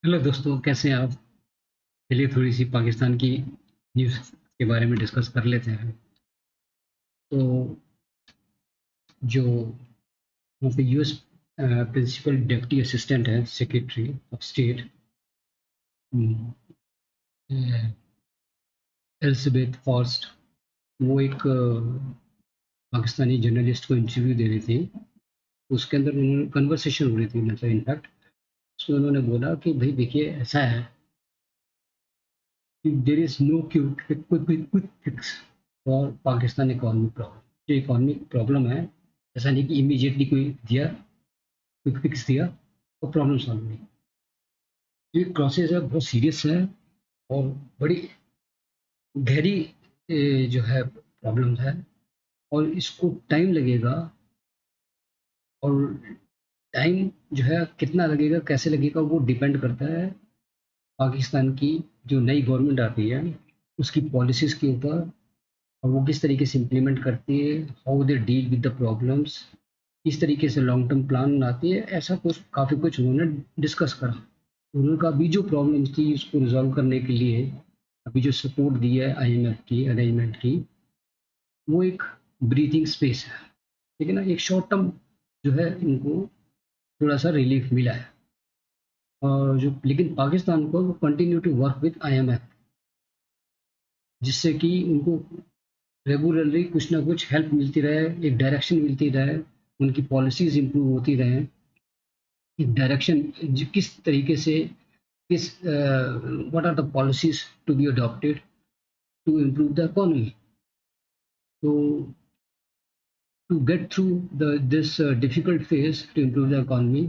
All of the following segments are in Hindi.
हेलो दोस्तों, कैसे हैं आप? चलिए थोड़ी सी पाकिस्तान की न्यूज़ के बारे में डिस्कस कर लेते हैं। तो जो वहाँ पे यूएस प्रिंसिपल डिप्टी असिस्टेंट है सेक्रेटरी ऑफ स्टेट एलिजाबेथ फॉर्स्ट, वो एक पाकिस्तानी जर्नलिस्ट को इंटरव्यू दे रही थी। उसके अंदर उन्होंने कन्वर्सेशन हो रही थी, मतलब इनफैक्ट उसमें उन्होंने बोला कि भाई देखिए, ऐसा है कि there is no quick fix for Pakistan economic problem. जो इकोनॉमिक प्रॉब्लम है, ऐसा नहीं कि इमीडिएटली कोई दिया, क्विक फिक्स दिया और प्रॉब्लम सॉल्व नहीं। ये प्रोसेस है, बहुत सीरियस है और बड़ी गहरी जो है प्रॉब्लम है, और इसको टाइम लगेगा। और टाइम जो है कितना लगेगा, कैसे लगेगा, वो डिपेंड करता है पाकिस्तान की जो नई गवर्नमेंट आती है उसकी पॉलिसीज़ के ऊपर, और वो किस तरीके से इम्प्लीमेंट करती है, how they deal with the problems, किस तरीके से लॉन्ग टर्म प्लान बनाती है। ऐसा कुछ काफ़ी कुछ उन्होंने डिस्कस करा। उन्होंने कहा अभी जो प्रॉब्लम्स थी उसको रिजॉल्व करने के लिए अभी जो सपोर्ट दी है आईएमएफ की अरेंजमेंट की, वो एक ब्रीथिंग स्पेस है। ठीक है ना, एक शॉर्ट टर्म जो है इनको थोड़ा सा रिलीफ मिला है। और जो लेकिन पाकिस्तान को वो continue to work with IMF, जिससे कि उनको रेगुलरली कुछ ना कुछ हेल्प मिलती रहे, एक डायरेक्शन मिलती रहे, उनकी पॉलिसीज इंप्रूव होती रहे। एक डायरेक्शन किस तरीके से, किस what are the policies to be adopted to improve the economy. तो to get through this difficult phase to improve the economy,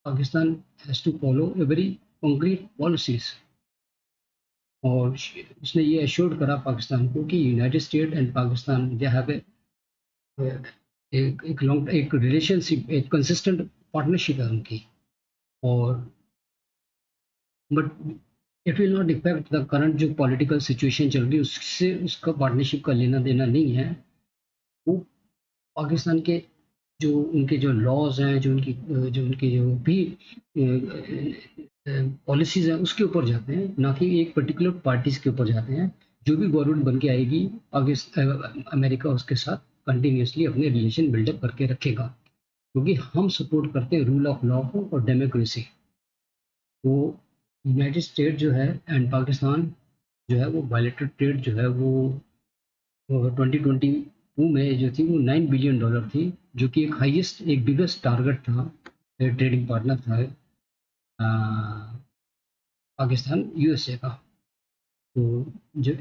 Pakistan has to follow a very concrete policies. और उसने ये एश्योर्ड करा पाकिस्तान को कि United state and Pakistan they have एक लॉन्ग एक रिलेशनशिप, एक कंसिस्टेंट पार्टनरशिप है उनकी। और but it will not effect the current जो पॉलिटिकल सिचुएशन चल रही है, उससे उसका पार्टनरशिप का लेना देना नहीं है। वो पाकिस्तान के जो उनके जो लॉज़ हैं, जो उनकी जो भी पॉलिसीज़ हैं, उसके ऊपर जाते हैं, ना कि एक पर्टिकुलर पार्टीज़ के ऊपर जाते हैं। जो भी गवर्नमेंट बन के आएगी, अमेरिका उसके साथ कंटिन्यूअसली अपने रिलेशन बिल्डअप करके रखेगा, क्योंकि हम सपोर्ट करते हैं रूल ऑफ लॉ को और डेमोक्रेसी। तो यूनाइटेड स्टेट जो है एंड पाकिस्तान जो है, वो बायलैटरल ट्रेड जो है वो 2022 में जो थी वो $9 बिलियन थी, जो कि एक हाईएस्ट, एक बिगेस्ट टारगेट था, ट्रेडिंग पार्टनर था पाकिस्तान यूएसए का। तो जो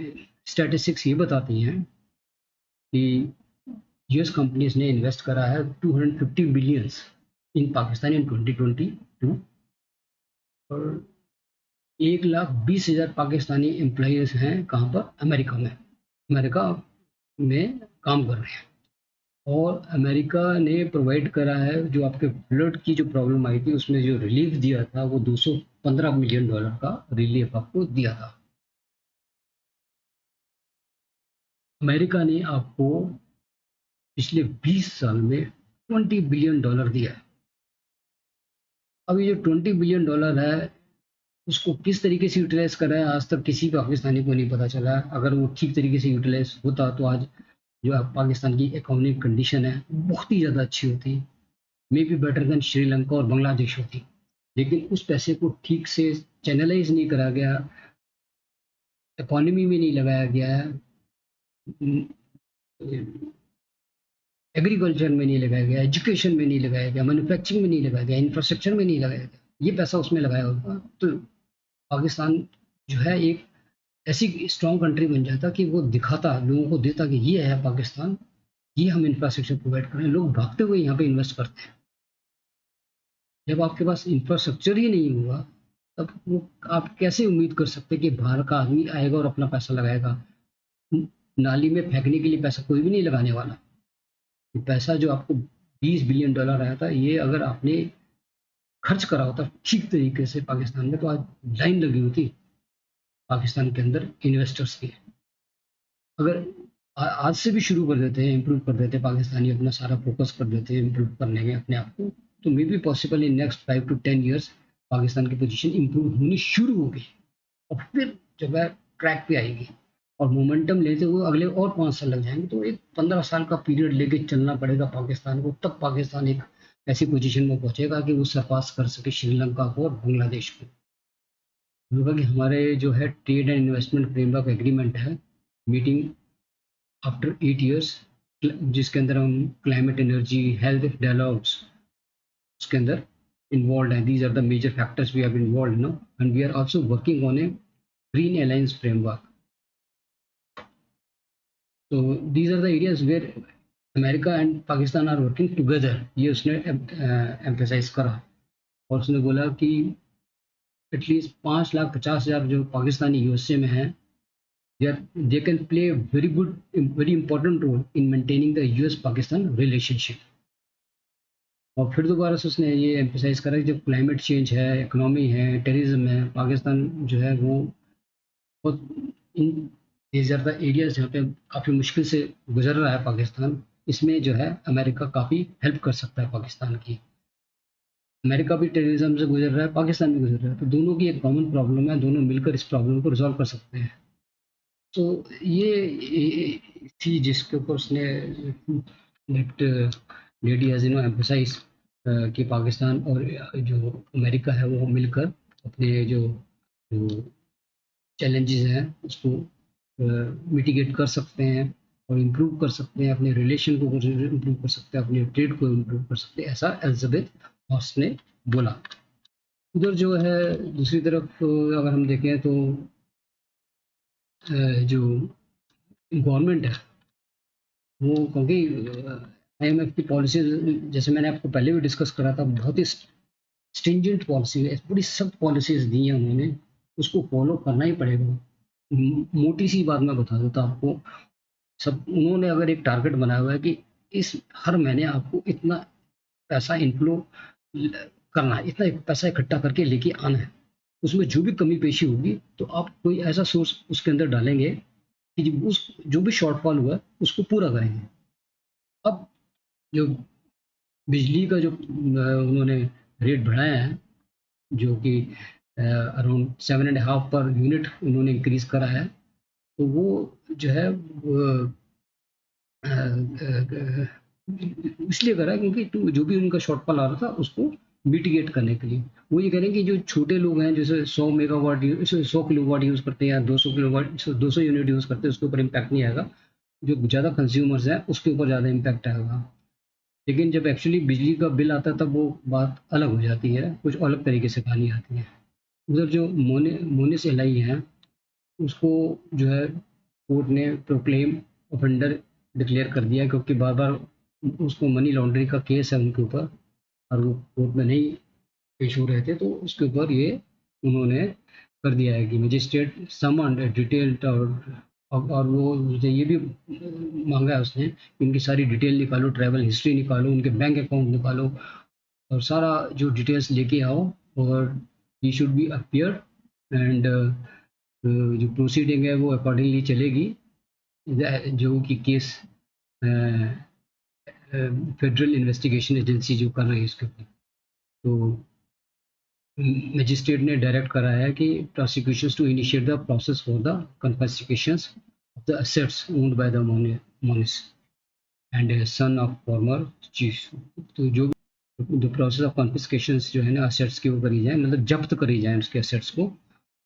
स्टैटिस्टिक्स ये बताती हैं कि यूएस कंपनीज ने इन्वेस्ट करा है 250 बिलियंस इन पाकिस्तान इन 2022। और 1,20,000 पाकिस्तानी एम्प्लॉयज हैं कहाँ पर, अमेरिका में, अमेरिका में काम कर रहे हैं। और अमेरिका ने प्रोवाइड करा है, जो आपके फ्लड की जो प्रॉब्लम आई थी उसमें जो रिलीफ दिया था, वो $215 मिलियन का रिलीफ आपको दिया था। अमेरिका ने आपको पिछले 20 साल में $20 बिलियन दिया है। अब ये जो $20 बिलियन है, उसको किस तरीके से यूटिलाइज कर रहा है, आज तक किसी पाकिस्तानी को नहीं पता चला। अगर वो ठीक तरीके से यूटिलाइज होता तो आज जो पाकिस्तान की इकोनॉमिक कंडीशन है बहुत ही ज़्यादा अच्छी होती, may be better than Sri Lanka और बांग्लादेश होती। लेकिन उस पैसे को ठीक से चैनलाइज नहीं करा गया, इकोनॉमी में नहीं लगाया गया है, एग्रीकल्चर में नहीं लगाया गया, एजुकेशन में नहीं लगाया गया, मैन्युफैक्चरिंग में नहीं लगाया गया, इंफ्रास्ट्रक्चर में नहीं लगाया गया। ये पैसा उसमें लगाया होगा तो पाकिस्तान जो है एक ऐसी स्ट्रॉन्ग कंट्री बन जाता कि वो दिखाता, लोगों को देता कि ये है पाकिस्तान, ये हम इंफ्रास्ट्रक्चर प्रोवाइड कर रहे हैं, लोग भागते हुए यहाँ पे इन्वेस्ट करते हैं। जब आपके पास इंफ्रास्ट्रक्चर ही नहीं होगा, तब वो आप कैसे उम्मीद कर सकते हैं कि बाहर का आदमी आएगा और अपना पैसा लगाएगा। नाली में फेंकने के लिए पैसा कोई भी नहीं लगाने वाला। ये पैसा जो आपको $20 बिलियन आया था, ये अगर आपने खर्च करा होता ठीक तरीके से पाकिस्तान में, तो आज लाइन लगी होती पाकिस्तान के अंदर इन्वेस्टर्स की। अगर आज से भी शुरू कर देते हैं, इम्प्रूव कर देते हैं पाकिस्तानी, अपना सारा फोकस कर देते हैं इम्प्रूव करने में अपने आप को, तो may be possible in next 5 to 10 years Pakistan की पोजीशन इम्प्रूव होनी शुरू होगी और फिर जो है ट्रैक पे आएगी और मोमेंटम लेते हुए अगले और 5 साल लग जाएंगे। तो एक 15 साल का पीरियड लेके चलना पड़ेगा पाकिस्तान को, तब पाकिस्तान एक ऐसी पोजीशन में पहुंचेगा कि वो सरपास कर सके श्रीलंका को और बांग्लादेश को। होगा कि हमारे जो है trade and investment framework agreement है, मीटिंग आफ्टर 8 ईयर्स, जिसके अंदर हम क्लाइमेट, एनर्जी, हेल्थ डायलॉग्स उसके अंदर इन्वॉल्व हैं। These are the major factors we have involve no, and we are also working on a green alliance framework. So these are the areas where America and Pakistan are working together, ये उसने एम्फेसाइज करा। और उसने बोला कि एटलीस्ट 5,50,000 जो पाकिस्तानी यूएसए में हैं, they can play very good, very important role in maintaining the US Pakistan relationship. और फिर दोबारा से उसने ये एम्फेसाइज करा कि जब क्लाइमेट चेंज है, इकोनॉमी है, टेररिज्म है, पाकिस्तान जो है वो बहुत in these are the areas जहाँ पे काफ़ी मुश्किल से गुजर रहा है पाकिस्तान। इसमें जो है अमेरिका काफ़ी हेल्प कर सकता है पाकिस्तान की। अमेरिका भी टेररिज्म से गुजर रहा है, पाकिस्तान भी गुजर रहा है, तो दोनों की एक कॉमन प्रॉब्लम है, दोनों मिलकर इस प्रॉब्लम को रिजॉल्व कर सकते हैं। तो ये थी जिसके ऊपर उसने दैट लेडी हैज एम्फसाइज कि पाकिस्तान और जो अमेरिका है वो मिलकर अपने जो जो चैलेंजेस हैं उसको मिटिगेट कर सकते हैं और इम्प्रूव कर सकते हैं, अपने रिलेशन को इम्प्रूव कर सकते हैं, अपने ट्रेड को इम्प्रूव कर सकते हैं, ऐसा एलिजाबेथ हॉस ने बोला। उधर जो है दूसरी तरफ अगर हम देखें तो जो गवर्नमेंट है वो, क्योंकि आईएमएफ की पॉलिसी जैसे मैंने आपको पहले भी डिस्कस करा था, बहुत ही स्ट्रिंजेंट पॉलिसी है, बड़ी सख्त पॉलिसीज दी हैं उन्होंने, उसको फॉलो करना ही पड़ेगा। मोटी सी बात मैं बता देता हूँ आपको, सब उन्होंने अगर एक टारगेट बनाया हुआ है कि इस हर महीने आपको इतना पैसा इनफ्लो करना है, इतना पैसा इकट्ठा करके लेके आना है, उसमें जो भी कमी पेशी होगी तो आप कोई ऐसा सोर्स उसके अंदर डालेंगे कि उस जो भी शॉर्टफॉल हुआ है उसको पूरा करेंगे। अब जो बिजली का जो उन्होंने रेट बढ़ाया है, जो कि अराउंड 7.5 पर यूनिट उन्होंने इंक्रीज करा है, तो वो जो है इसलिए करा क्योंकि जो भी उनका शॉर्टफॉल आ रहा था उसको मिटिगेट करने के लिए। वो ये कह रहे हैं कि जो छोटे लोग हैं जैसे 100 मेगावाट 100 किलोवाट यूज़ करते हैं या 200 किलोवाट 200 यूनिट यूज़ करते हैं, उसके ऊपर इम्पैक्ट नहीं आएगा। जो ज़्यादा कंज्यूमर्स हैं उसके ऊपर ज़्यादा इम्पैक्ट आएगा। लेकिन जब एक्चुअली बिजली का बिल आता है तब वो बात अलग हो जाती है, कुछ अलग तरीके से कहानी आती है। उधर जो मोनिस एलाई हैं उसको जो है कोर्ट ने प्रोक्लेम ऑफेंडर डिक्लेयर कर दिया, क्योंकि बार बार उसको मनी लॉन्ड्रिंग का केस है उनके ऊपर और वो कोर्ट में नहीं पेश हो रहे थे, तो उसके ऊपर ये उन्होंने कर दिया है कि मजिस्ट्रेट समन डिटेल्ड, और वो उसने ये भी मांगा है उसने कि उनकी सारी डिटेल निकालो, ट्रैवल हिस्ट्री निकालो, उनके बैंक अकाउंट निकालो और सारा जो डिटेल्स लेके आओ, और he should be appear and जो प्रोसीडिंग है वो अकॉर्डिंगली चलेगी, जो कि केस फेडरल इन्वेस्टिगेशन एजेंसी जो कर रही है इसके ऊपर। तो मजिस्ट्रेट ने डायरेक्ट करा है कि prosecutions to initiate the process for the confiscations of the assets owned by the मोनिस and son of former chief. तो जो प्रोसेस ऑफ कॉन्फिस्केशंस जो है ना एसेट्स की वो करी जाए, मतलब जब्त करी जाए उसके एसेट्स को।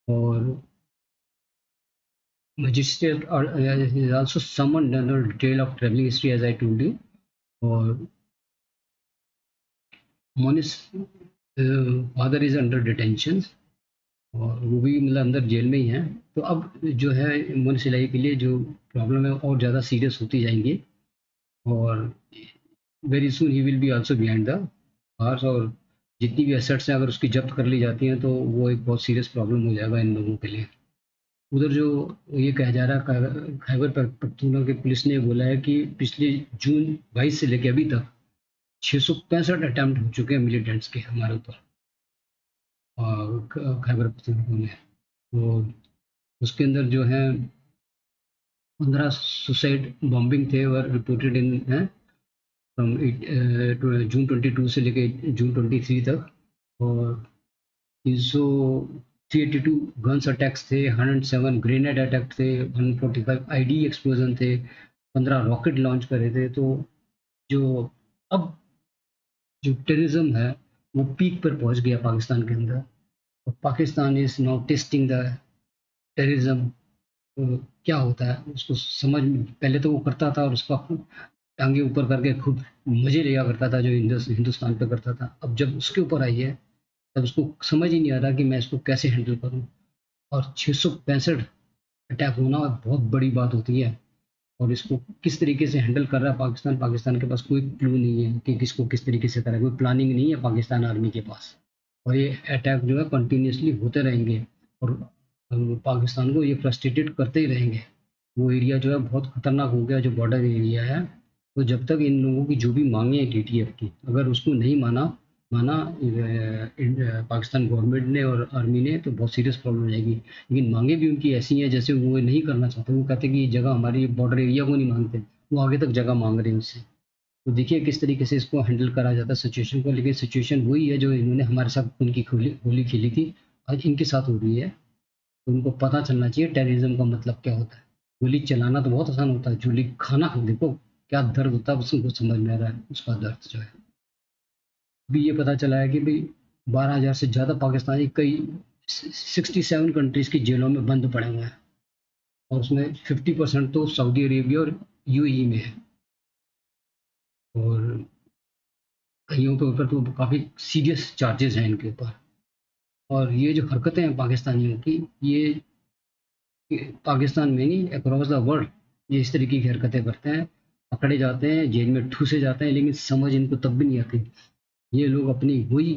और magistrate or is also summoned under detail of travelling history as I told you। और Monis father is under detention और वो भी मतलब अंदर जेल में ही है। तो अब जो है मोनिस इलाही के लिए जो प्रॉब्लम है और ज़्यादा सीरियस होती जाएंगी और very soon he will be also behind the bars. और जितनी भी एसेट्स हैं अगर उसकी जब्त कर ली जाती हैं तो वो एक बहुत सीरियस प्रॉब्लम हो जाएगा इन लोगों के लिए। उधर जो ये कहा जा रहा है खैबर पख्तूनख्वा की पुलिस ने बोला है कि पिछले जून 22 से लेकर अभी तक 665 अटेम्प्ट हो चुके हैं मिलिटेंट्स के हमारे ऊपर खैबर पख्तूनख्वा में। तो उसके अंदर जो है 15 सुसाइड बॉम्बिंग थे और रिपोर्टेड इन फ्रॉम जून 22 से लेके जून 23 तक। और 382 गन्स अटैक्स थे, 107 ग्रेनेड अटैक थे, 145 आईडी एक्सप्लोजन थे, 15 रॉकेट लॉन्च करे थे। तो जो अब जो टेररिज्म है वो पीक पर पहुंच गया पाकिस्तान के अंदर, और Pakistan is now testing the terrorism. क्या होता है उसको समझ में, पहले तो वो करता था और उसका टांगे ऊपर करके खूब मजे लिया करता था जो हिंदुस्तान पे करता था। अब जब उसके ऊपर आई है तब उसको समझ ही नहीं आ रहा कि मैं इसको कैसे हैंडल करूं। और 665 अटैक होना बहुत बड़ी बात होती है, और इसको किस तरीके से हैंडल कर रहा है पाकिस्तान, पाकिस्तान के पास कोई क्लू नहीं है कि किसको किस तरीके से करें, कोई प्लानिंग नहीं है पाकिस्तान आर्मी के पास। और ये अटैक जो है कंटिन्यूसली होते रहेंगे, और पाकिस्तान को ये फ्रस्ट्रेटेड करते ही रहेंगे। वो एरिया जो है बहुत खतरनाक हो गया, जो बॉर्डर एरिया है। तो जब तक इन लोगों की जो भी मांगे हैं टीटीएफ की, अगर उसको नहीं माना माना पाकिस्तान गवर्नमेंट ने और आर्मी ने, तो बहुत सीरियस प्रॉब्लम हो जाएगी। लेकिन मांगे भी उनकी ऐसी हैं जैसे वो नहीं करना चाहते। वो कहते हैं कि ये जगह हमारी बॉर्डर एरिया को नहीं मांगते, वो आगे तक जगह मांग रहे हैं उससे। तो देखिए किस तरीके से इसको हैंडल करा जाता है सिचुएशन को। लेकिन सिचुएशन वही है जो इन्होंने हमारे साथ उनकी होली खेली थी, आज इनके साथ हो रही है। तो उनको पता चलना चाहिए टेररिज्म का मतलब क्या होता है। गोली चलाना तो बहुत आसान होता है, गोली खाना देखो क्या दर्द होता है, उसको समझ में आ रहा है उसका दर्द जो है। अभी ये पता चला है कि भाई 12,000 से ज़्यादा पाकिस्तानी कई 67 कंट्रीज की जेलों में बंद पड़े हुए हैं, और उसमें 50% तो सऊदी अरेबिया और यूएई में है। और कईयों के ऊपर तो काफ़ी सीरियस चार्जेस हैं इनके ऊपर। और ये जो हरकतें हैं पाकिस्तानियों की, ये पाकिस्तान में नहीं, अक्रॉस द वर्ल्ड ये इस तरीके की हरकतें करते हैं। पकड़े जाते हैं, जेल में ठूसे जाते हैं, लेकिन समझ इनको तब भी नहीं आती। ये लोग अपनी वही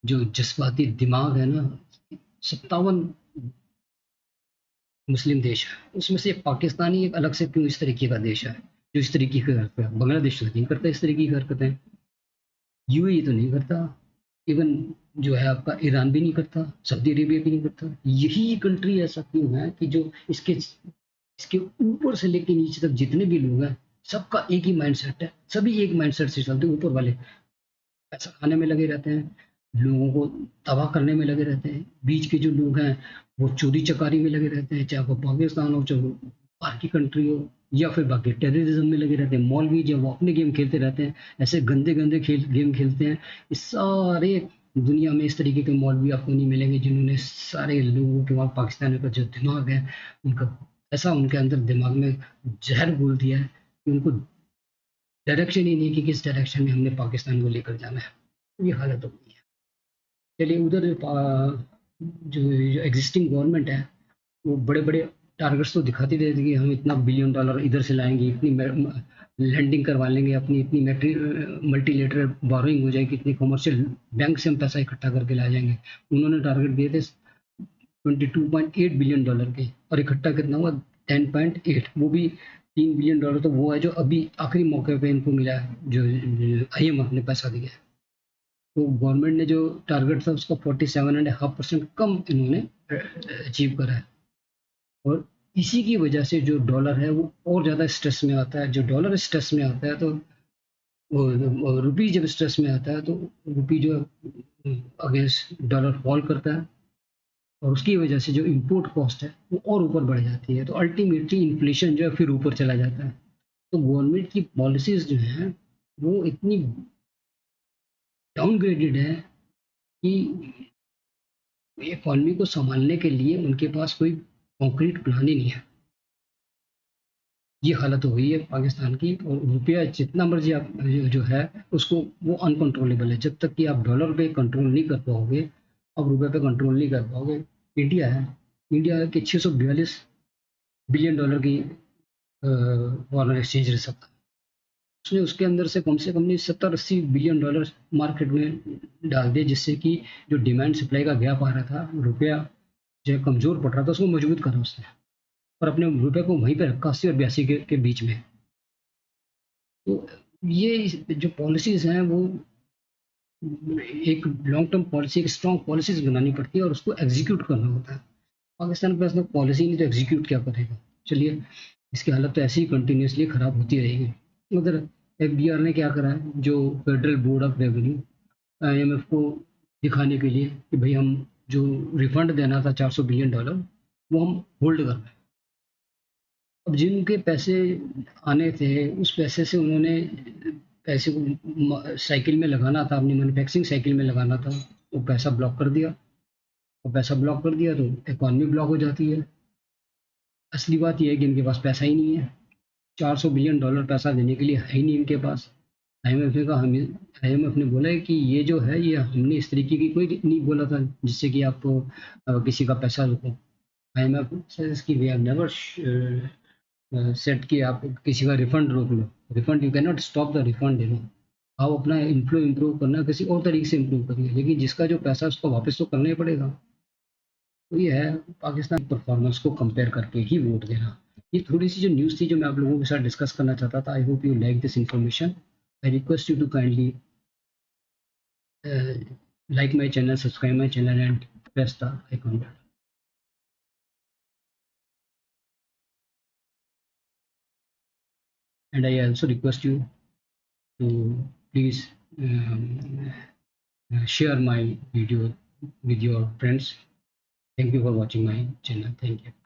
जो जज्बाती दिमाग है ना, 57 मुस्लिम देश है उसमें से पाकिस्तानी एक अलग से क्यों इस तरीके का देश है जो इस तरीके की हरकत है। बांग्लादेश तो नहीं करता इस तरीके की हरकतें, यूएई तो नहीं करता, इवन जो है आपका ईरान भी नहीं करता, सऊदी अरेबिया भी नहीं करता। यही कंट्री ऐसा क्यों है कि जो इसके इसके ऊपर से लेके नीचे तक जितने भी लोग हैं, सबका एक ही माइंडसेट है, सभी एक माइंडसेट से चलते हैं। ऊपर वाले पैसा खाने में लगे रहते हैं, लोगों को तबाह करने में लगे रहते हैं। बीच के जो लोग हैं वो चोरी चकारी में लगे रहते हैं, चाहे वो पाकिस्तान हो, चाहे वो बाहर की कंट्री हो, या फिर बाकी टेररिज्म में लगे रहते हैं। मौलवी जो वो अपने गेम खेलते रहते हैं, ऐसे गंदे गंदे गेम खेलते हैं। इस सारे दुनिया में इस तरीके के मौलवी आपको नहीं मिलेंगे जिन्होंने सारे लोगों के वहाँ पाकिस्तान का जो दिमाग है, उनका ऐसा उनके अंदर दिमाग में जहर घोल दिया है कि उनको डायरेक्शन ही नहीं कि किस डायरेक्शन में हमने पाकिस्तान को लेकर जाना है। ये हालत हो गई है। चलिए उधर जो एग्जिस्टिंग गवर्नमेंट है वो बड़े बड़े टारगेट्स तो दिखाती रहती है कि हम इतना बिलियन डॉलर इधर से लाएंगे, इतनी लैंडिंग करवा लेंगे अपनी, इतनी मल्टीलेटरल बोरोइंग हो जाएगी, इतनी कमर्शियल बैंक से हम पैसा इकट्ठा करके ला जाएंगे। उन्होंने टारगेट दिए थे 22.8 बिलियन डॉलर के, और इकट्ठा कितना हुआ 10.8। वो भी $3 बिलियन तो वो है जो अभी आखिरी मौके पे इनको मिला है, जो IMF ने पैसा दिया है। तो गवर्नमेंट ने जो टारगेट था उसका 47.5% कम इन्होंने अचीव करा है। और इसी की वजह से जो डॉलर है वो और ज़्यादा स्ट्रेस में आता है। जो डॉलर स्ट्रेस में आता है तो रुपी जब स्ट्रेस में आता है तो रुपी जो अगेंस्ट डॉलर फॉल करता है, और उसकी वजह से जो इम्पोर्ट कॉस्ट है वो और ऊपर बढ़ जाती है। तो अल्टीमेटली इन्फ्लेशन जो है फिर ऊपर चला जाता है। तो गवर्नमेंट की पॉलिसीज जो हैं वो इतनी डाउनग्रेडेड है कि इकोनॉमी को संभालने के लिए उनके पास कोई कॉन्क्रीट प्लान ही नहीं है। ये हालत हो गई है पाकिस्तान की। और रुपया जितना मर्जी आप जो है उसको, वो अनकंट्रोलेबल है। जब तक कि आप डॉलर पे कंट्रोल नहीं कर पाओगे, अब रुपये पे कंट्रोल नहीं कर पाओगे। इंडिया है, इंडिया के 642 बिलियन डॉलर की फॉरेन एक्सचेंज रिजर्व था। उसने उसके अंदर से कम नहीं 70-80 बिलियन डॉलर मार्केट में डाल दिए, जिससे कि जो डिमांड सप्लाई का गैप आ रहा था, रुपया जो है कमजोर पड़ रहा था, उसको मजबूत करा उसने, और अपने रुपए को वहीं पे रखा 80 और 82 के बीच में। तो ये जो पॉलिसीज हैं वो एक लॉन्ग टर्म पॉलिसी, एक स्ट्रॉन्ग पॉलिसीज बनानी पड़ती है और उसको एग्जीक्यूट करना होता है। पाकिस्तान के पास तो पॉलिसी नहीं, तो एग्जीक्यूट क्या करेगा। चलिए इसकी हालत तो ऐसे ही कंटिन्यूसली खराब होती रहेगी। उधर FBR ने क्या करा है, जो federal board of revenue IMF को दिखाने के लिए कि भाई हम जो रिफंड देना था $400 बिलियन वो हम होल्ड कर रहे हैं। अब जिनके पैसे आने थे उस पैसे से उन्होंने पैसे को साइकिल में लगाना था, अपनी मैन्युफैक्चरिंग साइकिल में लगाना था, वो पैसा ब्लॉक कर दिया। और पैसा ब्लॉक कर दिया तो इकॉनमी ब्लॉक हो जाती है। असली बात यह है कि इनके पास पैसा ही नहीं है। $400 बिलियन पैसा देने के लिए है ही नहीं इनके पास। आईएमएफ ने कहा हमें, आईएमएफ ने बोला है कि ये जो है ये हमने इस तरीके की कोई नहीं बोला था जिससे कि आप किसी का पैसा रोको। आईएमएफ सेज कि वी हैव नेवर सेट कि आप किसी का रिफंड रोक लो। Refund you can not stop the refund, आप अपना इन्फ्लो इम्प्रूव करना किसी और तरीके से इम्प्रूव करिए, लेकिन जिसका जो पैसा है उसको वापस तो करना ही पड़ेगा। तो ये है पाकिस्तान परफॉर्मेंस को कंपेयर करके ही वोट देना। ये थोड़ी सी जो न्यूज़ थी जो मैं आप लोगों के साथ डिस्कस करना चाहता था। I hope you like this information. I request you to kindly like my channel, subscribe my channel and press the icon button. And I also request you to please share my video with your friends. Thank you for watching my channel. Thank you.